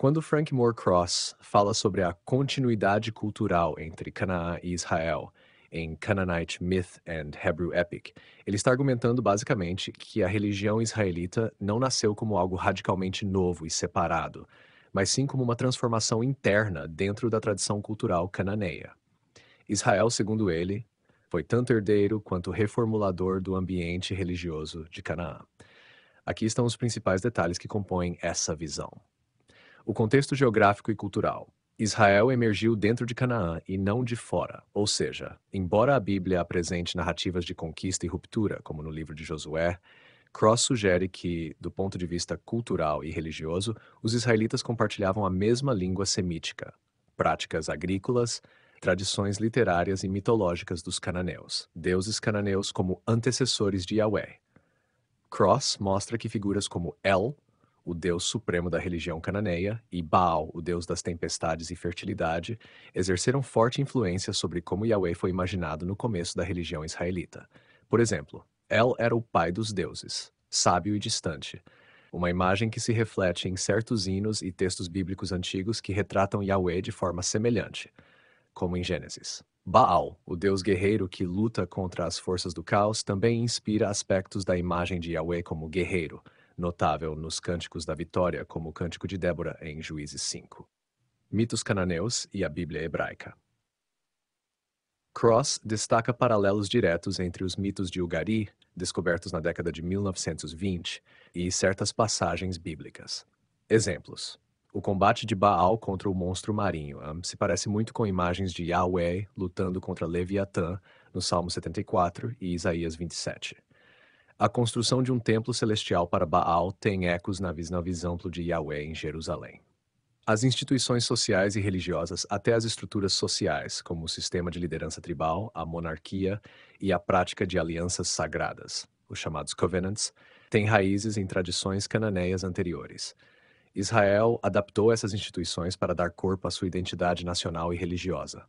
Quando Frank Moore Cross fala sobre a continuidade cultural entre Canaã e Israel em Canaanite Myth and Hebrew Epic, ele está argumentando basicamente que a religião israelita não nasceu como algo radicalmente novo e separado, mas sim como uma transformação interna dentro da tradição cultural cananeia. Israel, segundo ele, foi tanto herdeiro quanto reformulador do ambiente religioso de Canaã. Aqui estão os principais detalhes que compõem essa visão. O contexto geográfico e cultural. Israel emergiu dentro de Canaã e não de fora, ou seja, embora a Bíblia apresente narrativas de conquista e ruptura, como no livro de Josué, Cross sugere que, do ponto de vista cultural e religioso, os israelitas compartilhavam a mesma língua semítica, práticas agrícolas, tradições literárias e mitológicas dos cananeus, deuses cananeus como antecessores de Yahweh. Cross mostra que figuras como El, o deus supremo da religião cananeia, e Baal, o deus das tempestades e fertilidade, exerceram forte influência sobre como Yahweh foi imaginado no começo da religião israelita. Por exemplo, El era o pai dos deuses, sábio e distante, uma imagem que se reflete em certos hinos e textos bíblicos antigos que retratam Yahweh de forma semelhante, como em Gênesis. Baal, o deus guerreiro que luta contra as forças do caos, também inspira aspectos da imagem de Yahweh como guerreiro, notável nos Cânticos da Vitória, como o Cântico de Débora em Juízes 5. Mitos cananeus e a Bíblia hebraica. Cross destaca paralelos diretos entre os mitos de Ugarit, descobertos na década de 1920, e certas passagens bíblicas. Exemplos. O combate de Baal contra o monstro marinho se parece muito com imagens de Yahweh lutando contra Leviatã no Salmo 74 e Isaías 27. A construção de um templo celestial para Baal tem ecos na visão ampla de Yahweh em Jerusalém. As instituições sociais e religiosas, até as estruturas sociais, como o sistema de liderança tribal, a monarquia e a prática de alianças sagradas, os chamados covenants, têm raízes em tradições cananeias anteriores. Israel adaptou essas instituições para dar corpo à sua identidade nacional e religiosa.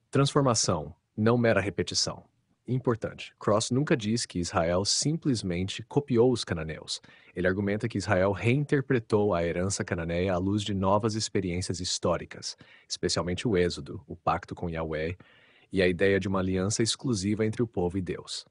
Transformação, não mera repetição. Importante, Cross nunca diz que Israel simplesmente copiou os cananeus. Ele argumenta que Israel reinterpretou a herança cananeia à luz de novas experiências históricas, especialmente o Êxodo, o pacto com Yahweh, e a ideia de uma aliança exclusiva entre o povo e Deus.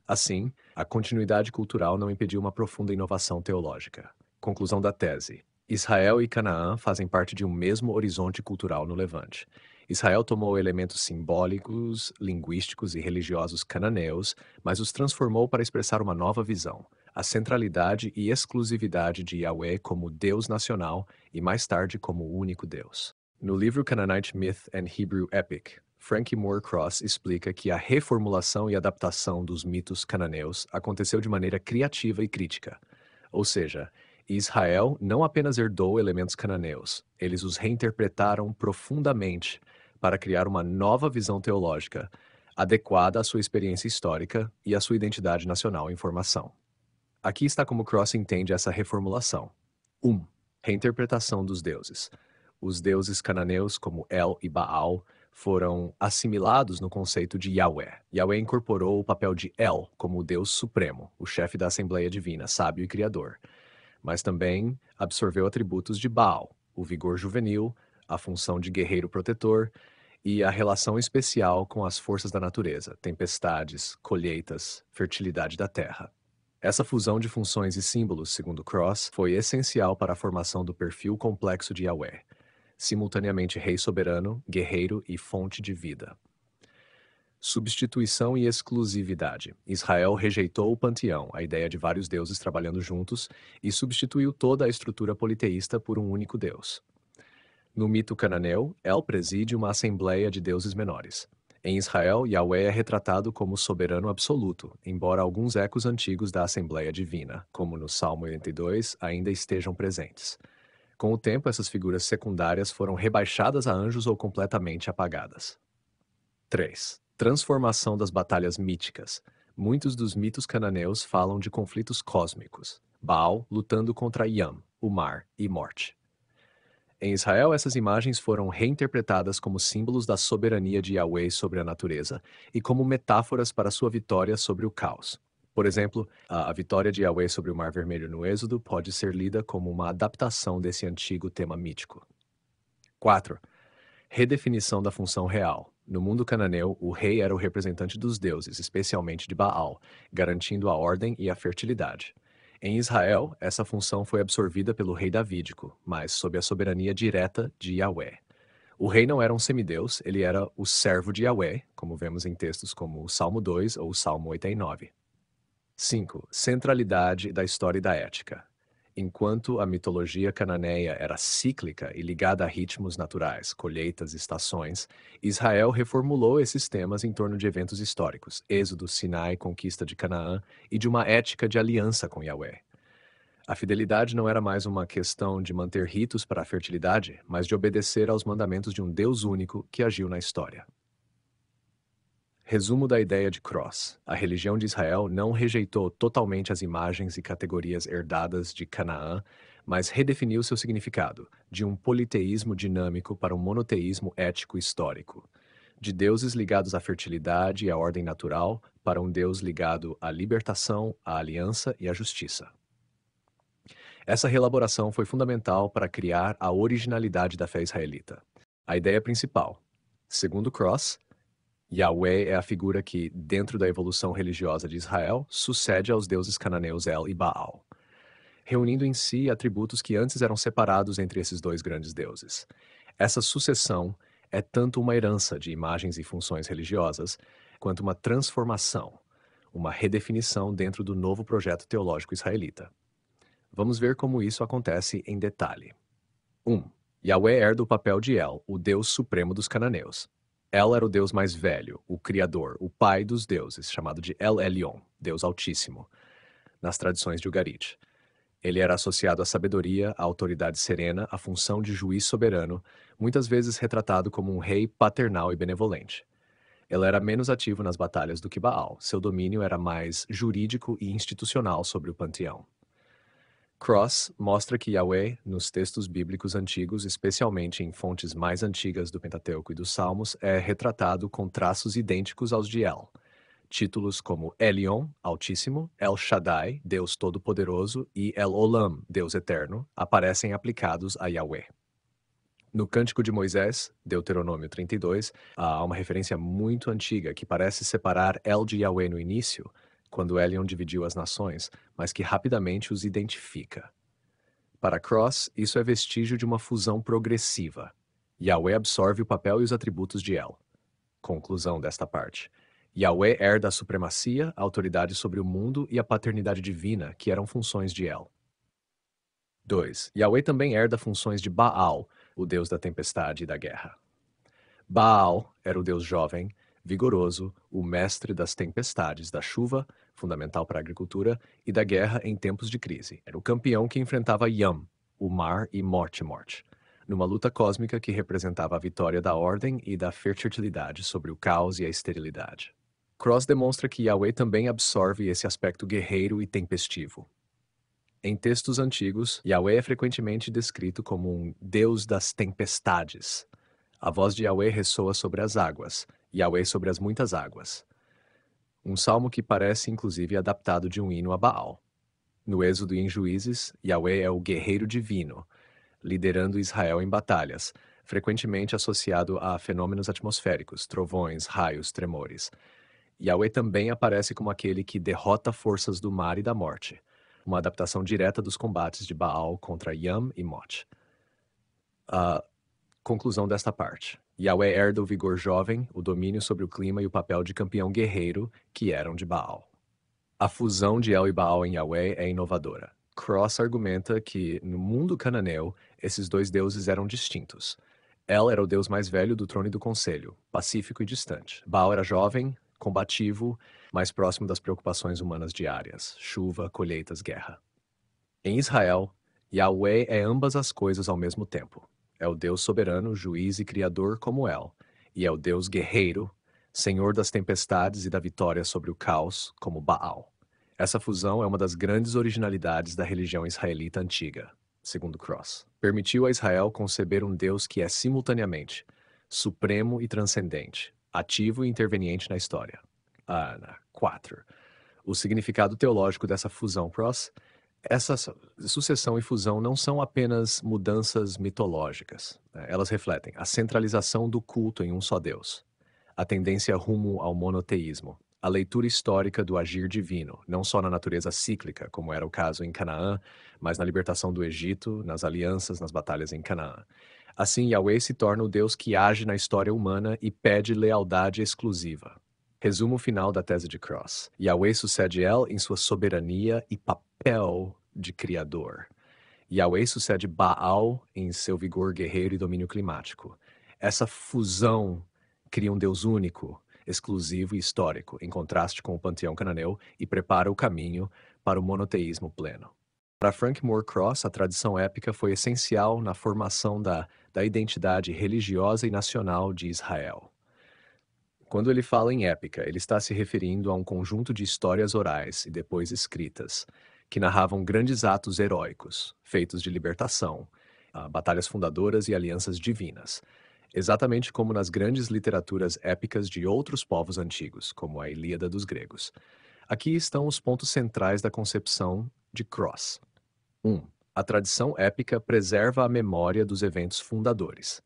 Assim, a continuidade cultural não impediu uma profunda inovação teológica. Conclusão da tese. Israel e Canaã fazem parte de um mesmo horizonte cultural no Levante. Israel tomou elementos simbólicos, linguísticos e religiosos cananeus, mas os transformou para expressar uma nova visão, a centralidade e exclusividade de Yahweh como Deus nacional e mais tarde como o único Deus. No livro Canaanite Myth and Hebrew Epic, Frank Moore Cross explica que a reformulação e adaptação dos mitos cananeus aconteceu de maneira criativa e crítica. Ou seja, Israel não apenas herdou elementos cananeus, eles os reinterpretaram profundamente para criar uma nova visão teológica, adequada à sua experiência histórica e à sua identidade nacional em formação. Aqui está como Cross entende essa reformulação. 1. Reinterpretação dos deuses. Os deuses cananeus, como El e Baal, foram assimilados no conceito de Yahweh. Yahweh incorporou o papel de El como o Deus supremo, o chefe da Assembleia Divina, sábio e criador, mas também absorveu atributos de Baal, o vigor juvenil, a função de guerreiro protetor e a relação especial com as forças da natureza, tempestades, colheitas, fertilidade da terra. Essa fusão de funções e símbolos, segundo Cross, foi essencial para a formação do perfil complexo de Yahweh, simultaneamente rei soberano, guerreiro e fonte de vida. Substituição e exclusividade. Israel rejeitou o panteão, a ideia de vários deuses trabalhando juntos, e substituiu toda a estrutura politeísta por um único deus. No mito cananeu, El preside uma assembleia de deuses menores. Em Israel, Yahweh é retratado como soberano absoluto, embora alguns ecos antigos da Assembleia Divina, como no Salmo 82, ainda estejam presentes. Com o tempo, essas figuras secundárias foram rebaixadas a anjos ou completamente apagadas. 3. Transformação das batalhas míticas. Muitos dos mitos cananeus falam de conflitos cósmicos. Baal lutando contra Yam, o mar e morte. Em Israel, essas imagens foram reinterpretadas como símbolos da soberania de Yahweh sobre a natureza e como metáforas para sua vitória sobre o caos. Por exemplo, a vitória de Yahweh sobre o Mar Vermelho no Êxodo pode ser lida como uma adaptação desse antigo tema mítico. 4. Redefinição da função real. No mundo cananeu, o rei era o representante dos deuses, especialmente de Baal, garantindo a ordem e a fertilidade. Em Israel, essa função foi absorvida pelo rei davídico, mas sob a soberania direta de Yahweh. O rei não era um semideus, ele era o servo de Yahweh, como vemos em textos como o Salmo 2 ou o Salmo 89. 5. Centralidade da história e da ética. Enquanto a mitologia cananeia era cíclica e ligada a ritmos naturais, colheitas e estações, Israel reformulou esses temas em torno de eventos históricos, Êxodo, Sinai, conquista de Canaã e de uma ética de aliança com Yahweh. A fidelidade não era mais uma questão de manter ritos para a fertilidade, mas de obedecer aos mandamentos de um Deus único que agiu na história. Resumo da ideia de Cross. A religião de Israel não rejeitou totalmente as imagens e categorias herdadas de Canaã, mas redefiniu seu significado, de um politeísmo dinâmico para um monoteísmo ético histórico, de deuses ligados à fertilidade e à ordem natural para um Deus ligado à libertação, à aliança e à justiça. Essa reelaboração foi fundamental para criar a originalidade da fé israelita. A ideia principal. Segundo Cross, Yahweh é a figura que, dentro da evolução religiosa de Israel, sucede aos deuses cananeus El e Baal, reunindo em si atributos que antes eram separados entre esses dois grandes deuses. Essa sucessão é tanto uma herança de imagens e funções religiosas, quanto uma transformação, uma redefinição dentro do novo projeto teológico israelita. Vamos ver como isso acontece em detalhe. 1. Yahweh herda o papel de El, o Deus supremo dos cananeus. El era o Deus mais velho, o Criador, o pai dos deuses, chamado de El Elyon, Deus Altíssimo, nas tradições de Ugarit. Ele era associado à sabedoria, à autoridade serena, à função de juiz soberano, muitas vezes retratado como um rei paternal e benevolente. Ele era menos ativo nas batalhas do que Baal, seu domínio era mais jurídico e institucional sobre o panteão. Cross mostra que Yahweh, nos textos bíblicos antigos, especialmente em fontes mais antigas do Pentateuco e dos Salmos, é retratado com traços idênticos aos de El. Títulos como Elyon, Altíssimo, El Shaddai, Deus Todo-Poderoso, e El Olam, Deus Eterno, aparecem aplicados a Yahweh. No Cântico de Moisés, Deuteronômio 32, há uma referência muito antiga que parece separar El de Yahweh no início, quando Elion dividiu as nações, mas que rapidamente os identifica. Para Cross, isso é vestígio de uma fusão progressiva. Yahweh absorve o papel e os atributos de El. Conclusão desta parte. Yahweh herda a supremacia, a autoridade sobre o mundo e a paternidade divina, que eram funções de El. 2. Yahweh também herda funções de Baal, o deus da tempestade e da guerra. Baal era o deus jovem, vigoroso, o mestre das tempestades, da chuva, fundamental para a agricultura, e da guerra em tempos de crise. Era o campeão que enfrentava Yam, o mar e Morte, numa luta cósmica que representava a vitória da ordem e da fertilidade sobre o caos e a esterilidade. Cross demonstra que Yahweh também absorve esse aspecto guerreiro e tempestivo. Em textos antigos, Yahweh é frequentemente descrito como um Deus das tempestades. A voz de Yahweh ressoa sobre as águas, Yahweh sobre as muitas águas. Um salmo que parece inclusive adaptado de um hino a Baal. No Êxodo e em Juízes, Yahweh é o guerreiro divino, liderando Israel em batalhas, frequentemente associado a fenômenos atmosféricos, trovões, raios, tremores. Yahweh também aparece como aquele que derrota forças do mar e da morte, uma adaptação direta dos combates de Baal contra Yam e Mot. A conclusão desta parte. Yahweh herda o vigor jovem, o domínio sobre o clima e o papel de campeão guerreiro, que eram de Baal. A fusão de El e Baal em Yahweh é inovadora. Cross argumenta que, no mundo cananeu, esses dois deuses eram distintos. El era o deus mais velho do trono e do conselho, pacífico e distante. Baal era jovem, combativo, mais próximo das preocupações humanas diárias, chuva, colheitas, guerra. Em Israel, Yahweh é ambas as coisas ao mesmo tempo. É o Deus soberano, juiz e criador como El, e é o Deus guerreiro, senhor das tempestades e da vitória sobre o caos, como Baal. Essa fusão é uma das grandes originalidades da religião israelita antiga, segundo Cross. Permitiu a Israel conceber um Deus que é simultaneamente supremo e transcendente, ativo e interveniente na história. 4. O significado teológico dessa fusão cross, essa sucessão e fusão não são apenas mudanças mitológicas, né? Elas refletem a centralização do culto em um só Deus, a tendência rumo ao monoteísmo, a leitura histórica do agir divino, não só na natureza cíclica, como era o caso em Canaã, mas na libertação do Egito, nas alianças, nas batalhas em Canaã. Assim, Yahweh se torna o Deus que age na história humana e pede lealdade exclusiva. Resumo final da tese de Cross. Yahweh sucede El em sua soberania e papel de criador. Yahweh sucede Baal em seu vigor guerreiro e domínio climático. Essa fusão cria um Deus único, exclusivo e histórico, em contraste com o panteão cananeu, e prepara o caminho para o monoteísmo pleno. Para Frank Moore Cross, a tradição épica foi essencial na formação da identidade religiosa e nacional de Israel. Quando ele fala em épica, ele está se referindo a um conjunto de histórias orais e depois escritas, que narravam grandes atos heróicos, feitos de libertação, batalhas fundadoras e alianças divinas, exatamente como nas grandes literaturas épicas de outros povos antigos, como a Ilíada dos gregos. Aqui estão os pontos centrais da concepção de Cross. 1. A tradição épica preserva a memória dos eventos fundadores.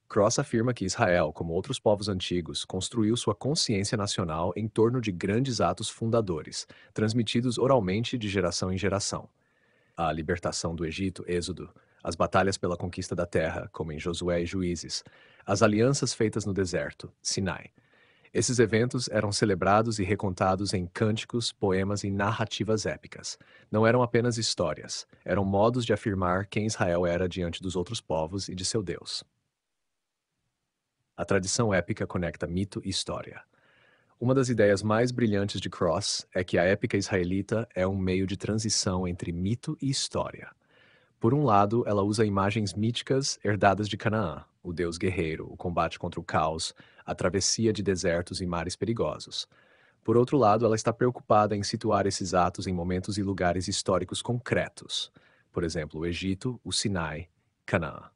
Cross afirma que Israel, como outros povos antigos, construiu sua consciência nacional em torno de grandes atos fundadores, transmitidos oralmente de geração em geração. A libertação do Egito, Êxodo, as batalhas pela conquista da terra, como em Josué e Juízes, as alianças feitas no deserto, Sinai. Esses eventos eram celebrados e recontados em cânticos, poemas e narrativas épicas. Não eram apenas histórias, eram modos de afirmar quem Israel era diante dos outros povos e de seu Deus. A tradição épica conecta mito e história. Uma das ideias mais brilhantes de Cross é que a épica israelita é um meio de transição entre mito e história. Por um lado, ela usa imagens míticas herdadas de Canaã, o deus guerreiro, o combate contra o caos, a travessia de desertos e mares perigosos. Por outro lado, ela está preocupada em situar esses atos em momentos e lugares históricos concretos. Por exemplo, o Egito, o Sinai, Canaã.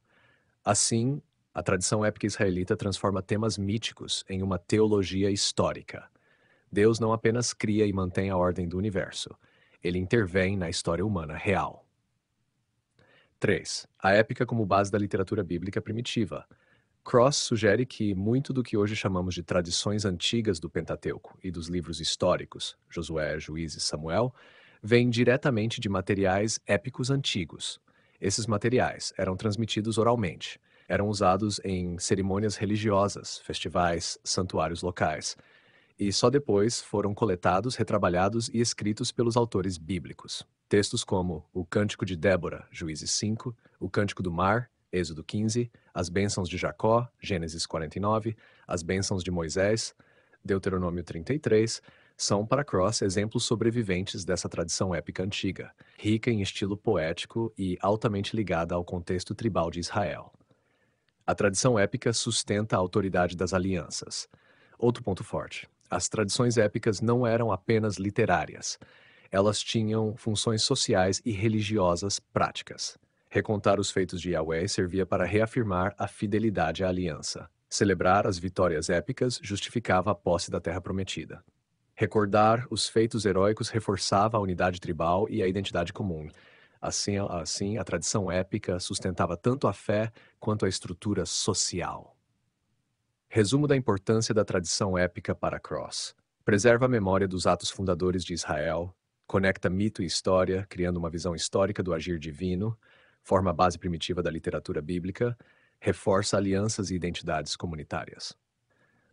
Assim, a tradição épica israelita transforma temas míticos em uma teologia histórica. Deus não apenas cria e mantém a ordem do universo, ele intervém na história humana real. 3. A épica como base da literatura bíblica primitiva. Cross sugere que muito do que hoje chamamos de tradições antigas do Pentateuco e dos livros históricos, Josué, Juízes, Samuel, vem diretamente de materiais épicos antigos. Esses materiais eram transmitidos oralmente, eram usados em cerimônias religiosas, festivais, santuários locais, e só depois foram coletados, retrabalhados e escritos pelos autores bíblicos. Textos como o Cântico de Débora, Juízes 5, o Cântico do Mar, Êxodo 15, as bênçãos de Jacó, Gênesis 49, as bênçãos de Moisés, Deuteronômio 33, são para Cross exemplos sobreviventes dessa tradição épica antiga, rica em estilo poético e altamente ligada ao contexto tribal de Israel. A tradição épica sustenta a autoridade das alianças. Outro ponto forte: as tradições épicas não eram apenas literárias. Elas tinham funções sociais e religiosas práticas. Recontar os feitos de Yahweh servia para reafirmar a fidelidade à aliança. Celebrar as vitórias épicas justificava a posse da terra prometida. Recordar os feitos heróicos reforçava a unidade tribal e a identidade comum. Assim, a tradição épica sustentava tanto a fé quanto a estrutura social. Resumo da importância da tradição épica para Cross. Preserva a memória dos atos fundadores de Israel, conecta mito e história, criando uma visão histórica do agir divino, forma a base primitiva da literatura bíblica, reforça alianças e identidades comunitárias.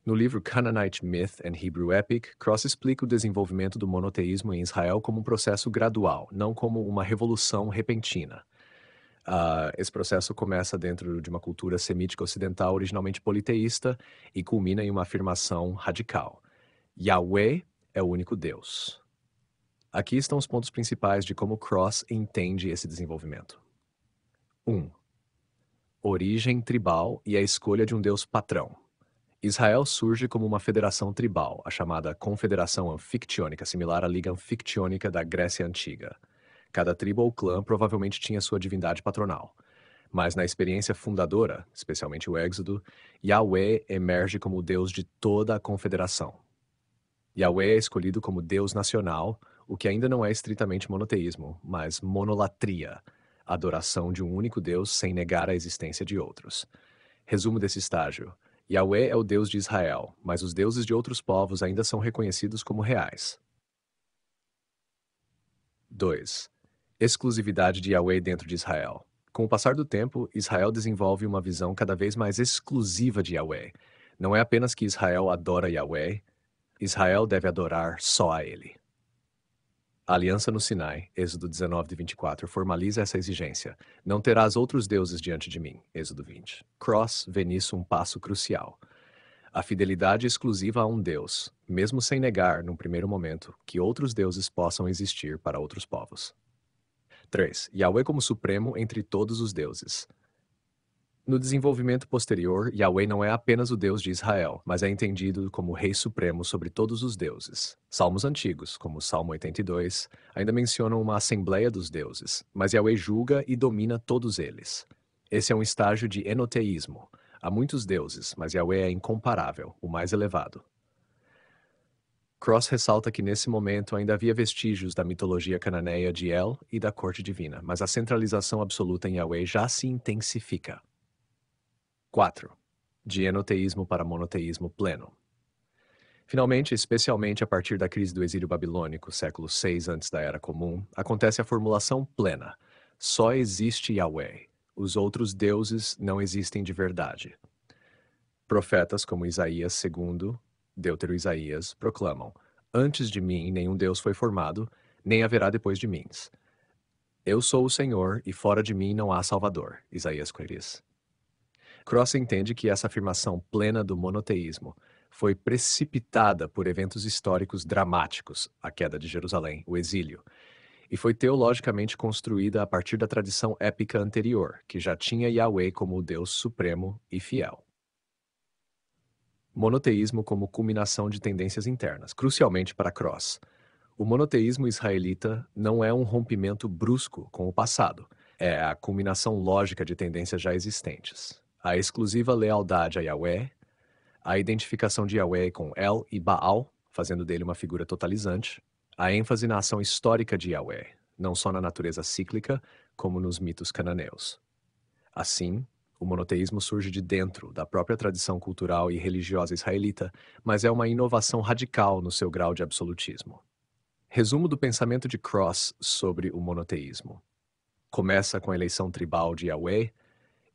No livro Canaanite Myth and Hebrew Epic, Cross explica o desenvolvimento do monoteísmo em Israel como um processo gradual, não como uma revolução repentina. Esse processo começa dentro de uma cultura semítica ocidental originalmente politeísta e culmina em uma afirmação radical: Yahweh é o único Deus. Aqui estão os pontos principais de como Cross entende esse desenvolvimento. 1. Origem tribal e a escolha de um Deus patrão. Israel surge como uma federação tribal, a chamada Confederação Anfictiônica, similar à Liga Anfictiônica da Grécia Antiga. Cada tribo ou clã provavelmente tinha sua divindade patronal. Mas na experiência fundadora, especialmente o Êxodo, Yahweh emerge como o Deus de toda a confederação. Yahweh é escolhido como Deus nacional, o que ainda não é estritamente monoteísmo, mas monolatria, adoração de um único Deus sem negar a existência de outros. Resumo desse estágio: Yahweh é o Deus de Israel, mas os deuses de outros povos ainda são reconhecidos como reais. 2. Exclusividade de Yahweh dentro de Israel. Com o passar do tempo, Israel desenvolve uma visão cada vez mais exclusiva de Yahweh. Não é apenas que Israel adora Yahweh, Israel deve adorar só a ele. A aliança no Sinai, Êxodo 19:24, formaliza essa exigência. Não terás outros deuses diante de mim, Êxodo 20. Cross vê nisso um passo crucial. A fidelidade exclusiva a um Deus, mesmo sem negar, num primeiro momento, que outros deuses possam existir para outros povos. 3. Yahweh como supremo entre todos os deuses. No desenvolvimento posterior, Yahweh não é apenas o Deus de Israel, mas é entendido como Rei Supremo sobre todos os deuses. Salmos antigos, como o Salmo 82, ainda mencionam uma assembleia dos deuses, mas Yahweh julga e domina todos eles. Esse é um estágio de enoteísmo. Há muitos deuses, mas Yahweh é incomparável, o mais elevado. Cross ressalta que nesse momento ainda havia vestígios da mitologia cananeia de El e da corte divina, mas a centralização absoluta em Yahweh já se intensifica. 4. De enoteísmo para monoteísmo pleno. Finalmente, especialmente a partir da crise do exílio babilônico, século 6 antes da Era Comum, acontece a formulação plena. Só existe Yahweh. Os outros deuses não existem de verdade. Profetas como Isaías II, Deutero Isaías, proclamam: Antes de mim nenhum Deus foi formado, nem haverá depois de mim. Eu sou o Senhor, e fora de mim não há Salvador. Isaías 4. Cross entende que essa afirmação plena do monoteísmo foi precipitada por eventos históricos dramáticos, a queda de Jerusalém, o exílio, e foi teologicamente construída a partir da tradição épica anterior, que já tinha Yahweh como o Deus supremo e fiel. Monoteísmo como culminação de tendências internas, crucialmente para Cross. O monoteísmo israelita não é um rompimento brusco com o passado, é a culminação lógica de tendências já existentes. A exclusiva lealdade a Yahweh, a identificação de Yahweh com El e Baal, fazendo dele uma figura totalizante, a ênfase na ação histórica de Yahweh, não só na natureza cíclica, como nos mitos cananeus. Assim, o monoteísmo surge de dentro da própria tradição cultural e religiosa israelita, mas é uma inovação radical no seu grau de absolutismo. Resumo do pensamento de Cross sobre o monoteísmo. Começa com a eleição tribal de Yahweh,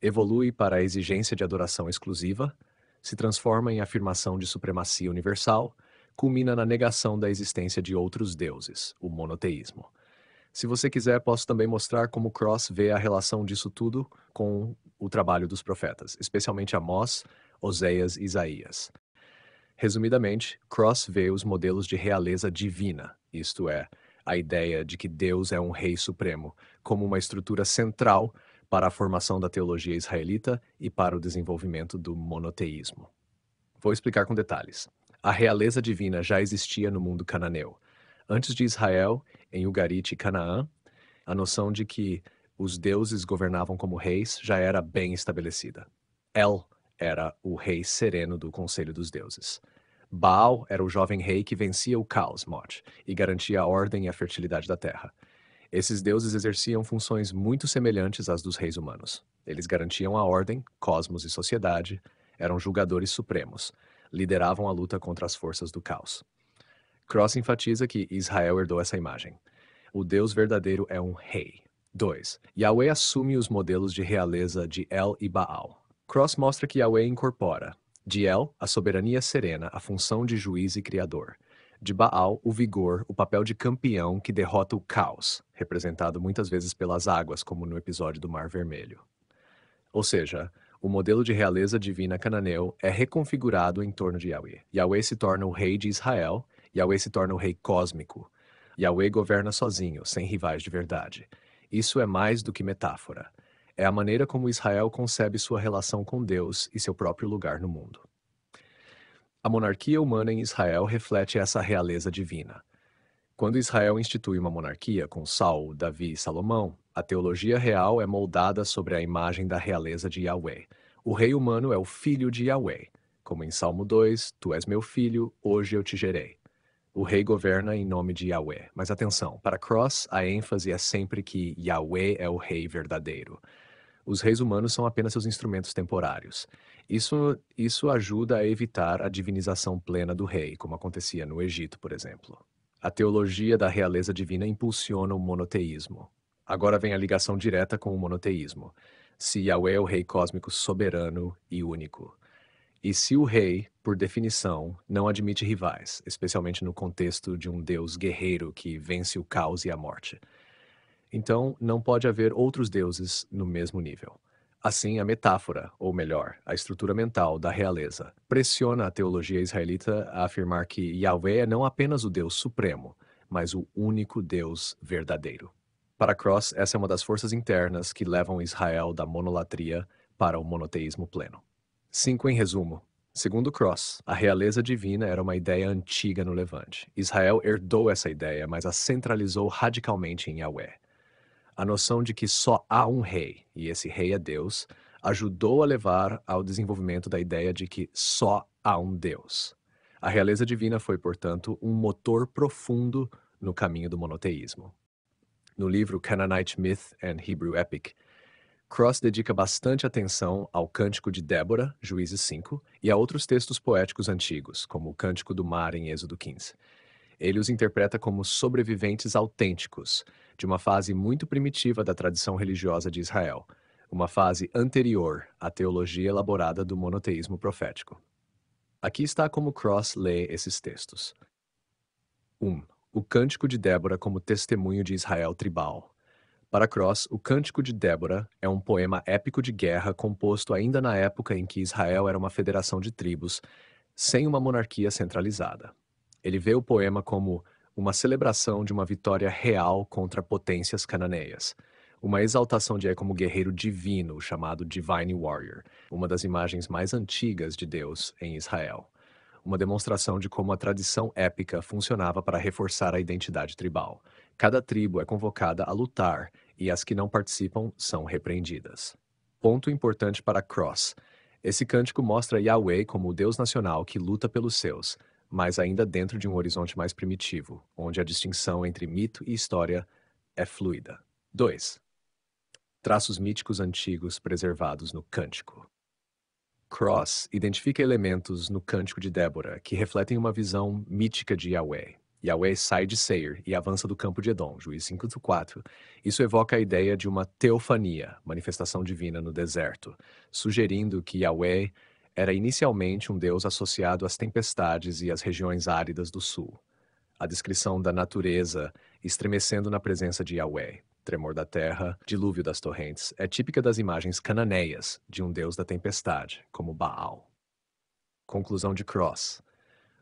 evolui para a exigência de adoração exclusiva, se transforma em afirmação de supremacia universal, culmina na negação da existência de outros deuses, o monoteísmo. Se você quiser, posso também mostrar como Cross vê a relação disso tudo com o trabalho dos profetas, especialmente Amós, Oséias e Isaías. Resumidamente, Cross vê os modelos de realeza divina, isto é, a ideia de que Deus é um rei supremo, como uma estrutura central para a formação da teologia israelita e para o desenvolvimento do monoteísmo. Vou explicar com detalhes. A realeza divina já existia no mundo cananeu. Antes de Israel, em Ugarit e Canaã, a noção de que os deuses governavam como reis já era bem estabelecida. El era o rei sereno do conselho dos deuses. Baal era o jovem rei que vencia o caos, Mod, e garantia a ordem e a fertilidade da terra. Esses deuses exerciam funções muito semelhantes às dos reis humanos. Eles garantiam a ordem, cosmos e sociedade, eram julgadores supremos, lideravam a luta contra as forças do caos. Cross enfatiza que Israel herdou essa imagem. O Deus verdadeiro é um rei. 2. Yahweh assume os modelos de realeza de El e Baal. Cross mostra que Yahweh incorpora, de El, a soberania serena, a função de juiz e criador. De Baal, o vigor, o papel de campeão que derrota o caos, representado muitas vezes pelas águas, como no episódio do Mar Vermelho. Ou seja, o modelo de realeza divina cananeu é reconfigurado em torno de Yahweh. Yahweh se torna o rei de Israel, Yahweh se torna o rei cósmico. Yahweh governa sozinho, sem rivais de verdade. Isso é mais do que metáfora. É a maneira como Israel concebe sua relação com Deus e seu próprio lugar no mundo. A monarquia humana em Israel reflete essa realeza divina. Quando Israel institui uma monarquia com Saul, Davi e Salomão, a teologia real é moldada sobre a imagem da realeza de Yahweh. O rei humano é o filho de Yahweh, como em Salmo 2, Tu és meu filho, hoje eu te gerei. O rei governa em nome de Yahweh. Mas atenção, para Cross, a ênfase é sempre que Yahweh é o rei verdadeiro. Os reis humanos são apenas seus instrumentos temporários. Isso ajuda a evitar a divinização plena do rei, como acontecia no Egito, por exemplo. A teologia da realeza divina impulsiona o monoteísmo. Agora vem a ligação direta com o monoteísmo. Se Yahweh é o rei cósmico soberano e único. E se o rei, por definição, não admite rivais, especialmente no contexto de um deus guerreiro que vence o caos e a morte, então não pode haver outros deuses no mesmo nível. Assim, a metáfora, ou melhor, a estrutura mental da realeza, pressiona a teologia israelita a afirmar que Yahweh é não apenas o Deus supremo, mas o único Deus verdadeiro. Para Cross, essa é uma das forças internas que levam Israel da monolatria para o monoteísmo pleno. 5 em resumo. Segundo Cross, a realeza divina era uma ideia antiga no Levante. Israel herdou essa ideia, mas a centralizou radicalmente em Yahweh. A noção de que só há um rei, e esse rei é Deus, ajudou a levar ao desenvolvimento da ideia de que só há um Deus. A realeza divina foi, portanto, um motor profundo no caminho do monoteísmo. No livro Canaanite Myth and Hebrew Epic, Cross dedica bastante atenção ao Cântico de Débora, Juízes 5, e a outros textos poéticos antigos, como o Cântico do Mar em Êxodo 15. Ele os interpreta como sobreviventes autênticos de uma fase muito primitiva da tradição religiosa de Israel, uma fase anterior à teologia elaborada do monoteísmo profético. Aqui está como Cross lê esses textos. 1. O Cântico de Débora como testemunho de Israel tribal. Para Cross, o Cântico de Débora é um poema épico de guerra composto ainda na época em que Israel era uma federação de tribos, sem uma monarquia centralizada. Ele vê o poema como uma celebração de uma vitória real contra potências cananeias, uma exaltação de como guerreiro divino, chamado Divine Warrior, uma das imagens mais antigas de Deus em Israel. Uma demonstração de como a tradição épica funcionava para reforçar a identidade tribal. Cada tribo é convocada a lutar e as que não participam são repreendidas. Ponto importante para Cross. Esse cântico mostra Yahweh como o Deus nacional que luta pelos seus, mas ainda dentro de um horizonte mais primitivo, onde a distinção entre mito e história é fluida. 2. Traços míticos antigos preservados no cântico. Cross identifica elementos no Cântico de Débora que refletem uma visão mítica de Yahweh. Yahweh sai de Seir e avança do campo de Edom, Juízes 5:4. Isso evoca a ideia de uma teofania, manifestação divina no deserto, sugerindo que Yahweh era inicialmente um deus associado às tempestades e às regiões áridas do sul. A descrição da natureza estremecendo na presença de Yahweh, tremor da terra, dilúvio das torrentes, é típica das imagens cananeias de um deus da tempestade, como Baal. Conclusão de Cross.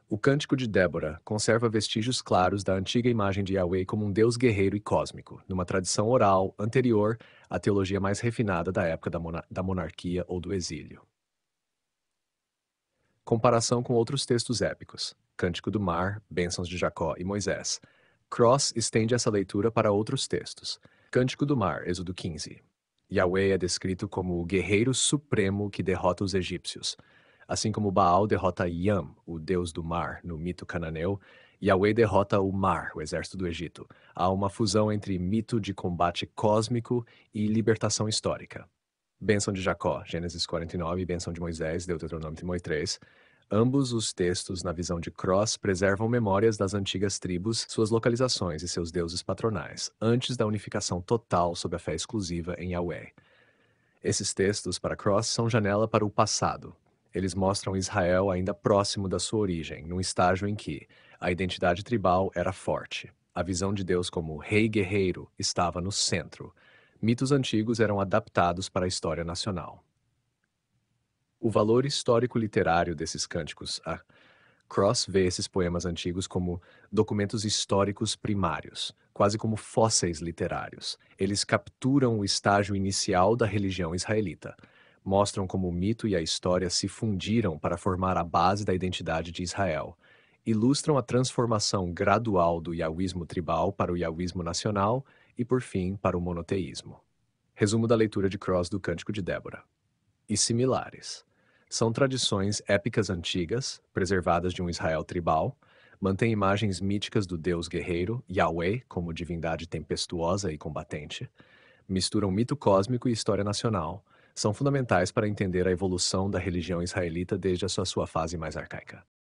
O Cântico de Débora conserva vestígios claros da antiga imagem de Yahweh como um deus guerreiro e cósmico, numa tradição oral anterior à teologia mais refinada da época da monarquia ou do exílio. Comparação com outros textos épicos. Cântico do Mar, Bênçãos de Jacó e Moisés. Cross estende essa leitura para outros textos. Cântico do Mar, Êxodo 15. Yahweh é descrito como o guerreiro supremo que derrota os egípcios. Assim como Baal derrota Yam, o deus do mar, no mito cananeu, Yahweh derrota o Mar, o exército do Egito. Há uma fusão entre mito de combate cósmico e libertação histórica. Bênção de Jacó, Gênesis 49, e Bênção de Moisés, Deuteronômio 33. Ambos os textos, na visão de Cross, preservam memórias das antigas tribos, suas localizações e seus deuses patronais, antes da unificação total sob a fé exclusiva em Yahweh. Esses textos, para Cross, são janela para o passado. Eles mostram Israel ainda próximo da sua origem, num estágio em que a identidade tribal era forte. A visão de Deus como rei guerreiro estava no centro. Mitos antigos eram adaptados para a história nacional. O valor histórico-literário desses cânticos. Cross vê esses poemas antigos como documentos históricos primários, quase como fósseis literários. Eles capturam o estágio inicial da religião israelita. Mostram como o mito e a história se fundiram para formar a base da identidade de Israel. Ilustram a transformação gradual do yahwismo tribal para o yahwismo nacional e, por fim, para o monoteísmo. Resumo da leitura de Cross do Cântico de Débora. E similares. São tradições épicas antigas, preservadas de um Israel tribal, Mantém imagens míticas do deus guerreiro, Yahweh, como divindade tempestuosa e combatente. Misturam mito cósmico e história nacional. São fundamentais para entender a evolução da religião israelita desde a sua fase mais arcaica.